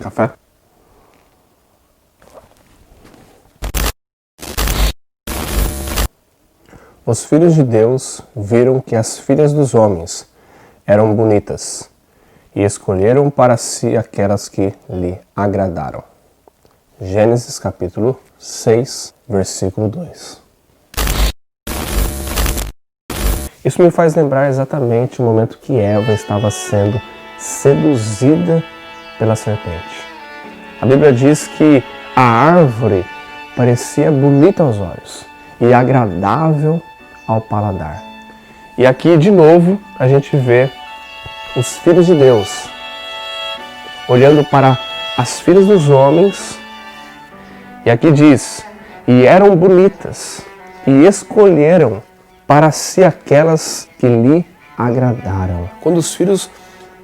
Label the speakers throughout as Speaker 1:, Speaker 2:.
Speaker 1: Café? Os filhos de Deus viram que as filhas dos homens eram bonitas e escolheram para si aquelas que lhe agradaram. Gênesis capítulo 6, versículo 2. Isso me faz lembrar exatamente o momento que Eva estava sendo seduzida pela serpente. A Bíblia diz que a árvore parecia bonita aos olhos e agradável ao paladar. E aqui de novo a gente vê os filhos de Deus olhando para as filhas dos homens, e aqui diz: e eram bonitas e escolheram para si aquelas que lhe agradaram. Quando os filhos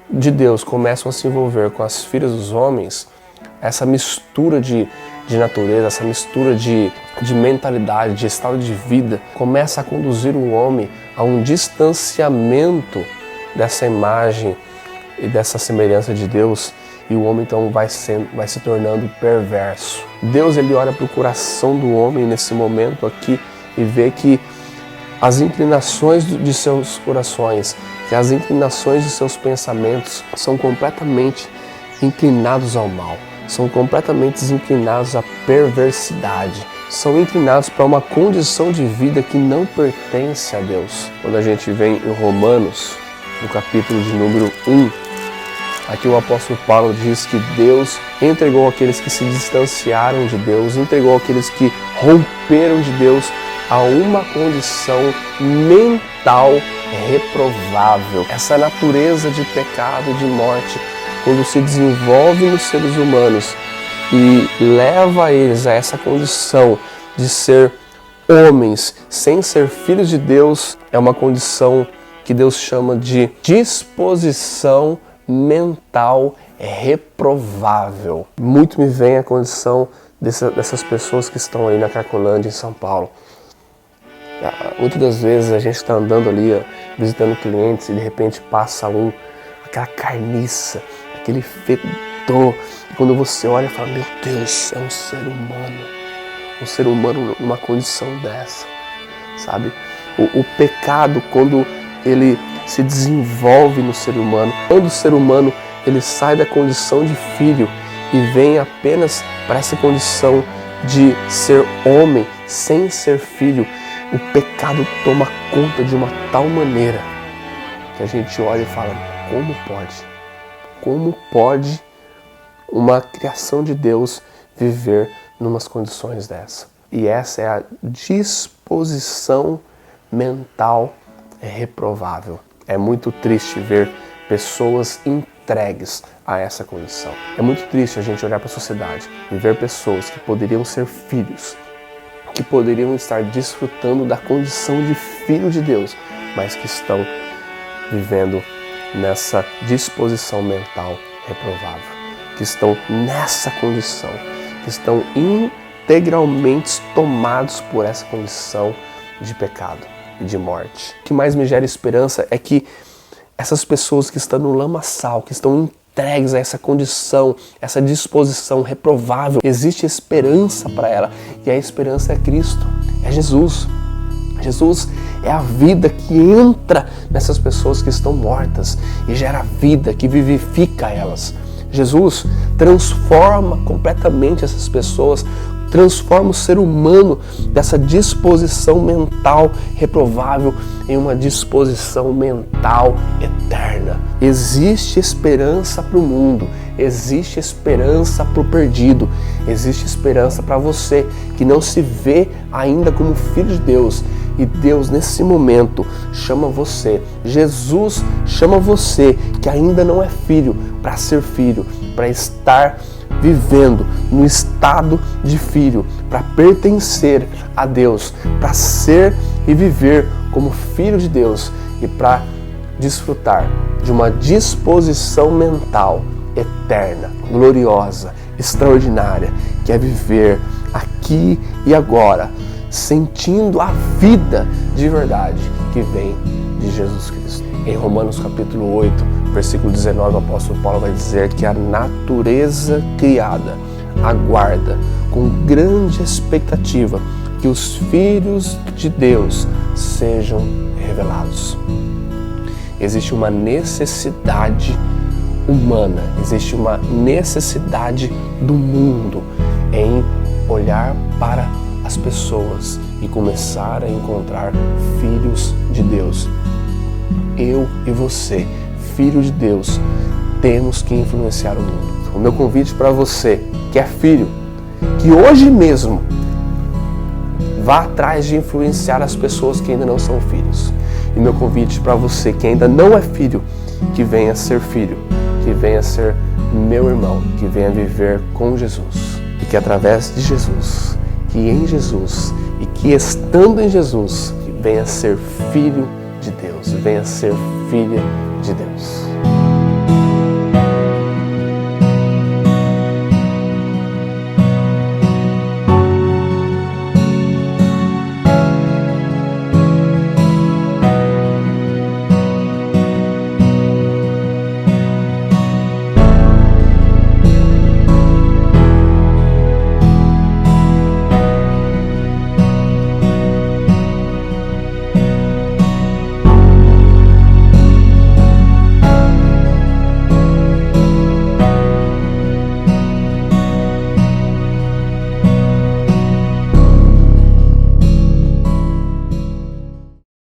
Speaker 1: de Deus começam a se envolver com as filhas dos homens, essa mistura de natureza, essa mistura de mentalidade, de estado de vida, começa a conduzir o homem a um distanciamento dessa imagem e dessa semelhança de Deus, e o homem então vai se tornando perverso. Deus ele olha para o coração do homem nesse momento aqui e vê que as inclinações de seus corações, que as inclinações de seus pensamentos são completamente inclinados ao mal, são completamente inclinados à perversidade, são inclinados para uma condição de vida que não pertence a Deus. Quando a gente vem em Romanos, no capítulo de número 1, aqui o apóstolo Paulo diz que Deus entregou aqueles que se distanciaram de Deus, entregou aqueles que romperam de Deus a uma condição mental reprovável. Essa natureza de pecado e de morte, quando se desenvolve nos seres humanos e leva eles a essa condição de ser homens sem ser filhos de Deus, é uma condição que Deus chama de disposição mental reprovável. Muito me vem a condição dessas pessoas que estão aí na Cracolândia, em São Paulo. Muitas das vezes a gente está andando ali, visitando clientes, e de repente passa aquela carniça, aquele fedor, e quando você olha e fala: meu Deus, é um ser humano numa condição dessa, sabe? O pecado, quando ele se desenvolve no ser humano, quando o ser humano ele sai da condição de filho e vem apenas para essa condição de ser homem sem ser filho, o pecado toma conta de uma tal maneira que a gente olha e fala: como pode? Como pode uma criação de Deus viver numas condições dessa? E essa é a disposição mental reprovável. É muito triste ver pessoas entregues a essa condição. É muito triste a gente olhar para a sociedade e ver pessoas que poderiam ser filhos, que poderiam estar desfrutando da condição de filho de Deus, mas que estão vivendo nessa disposição mental reprovável, que estão nessa condição, que estão integralmente tomados por essa condição de pecado e de morte. O que mais me gera esperança é que essas pessoas que estão no lamaçal, que estão entregues a essa condição, essa disposição reprovável, existe esperança para ela, e a esperança é Cristo, é Jesus. Jesus é a vida que entra nessas pessoas que estão mortas e gera vida, que vivifica elas. Jesus transforma completamente essas pessoas, transforma o ser humano dessa disposição mental reprovável em uma disposição mental eterna. Existe esperança para o mundo, existe esperança para o perdido, existe esperança para você que não se vê ainda como filho de Deus. E Deus, nesse momento, chama você, Jesus chama você que ainda não é filho, para ser filho, para estar vivendo no estado de filho, para pertencer a Deus, para ser e viver como filho de Deus e para desfrutar de uma disposição mental eterna, gloriosa, extraordinária, que é viver aqui e agora, sentindo a vida de verdade que vem de Jesus Cristo. Em Romanos capítulo 8, versículo 19, o apóstolo Paulo vai dizer que a natureza criada aguarda com grande expectativa que os filhos de Deus sejam revelados. Existe uma necessidade humana, existe uma necessidade do mundo em olhar para as pessoas e começar a encontrar filhos de Deus. Eu e você, filho de Deus, temos que influenciar o mundo. O meu convite para você, que é filho, que hoje mesmo vá atrás de influenciar as pessoas que ainda não são filhos. E meu convite para você, que ainda não é filho, que venha ser filho, que venha ser meu irmão, que venha viver com Jesus. E que através de Jesus, que em Jesus e que estando em Jesus, venha ser filho de Deus, venha ser filha de Deus.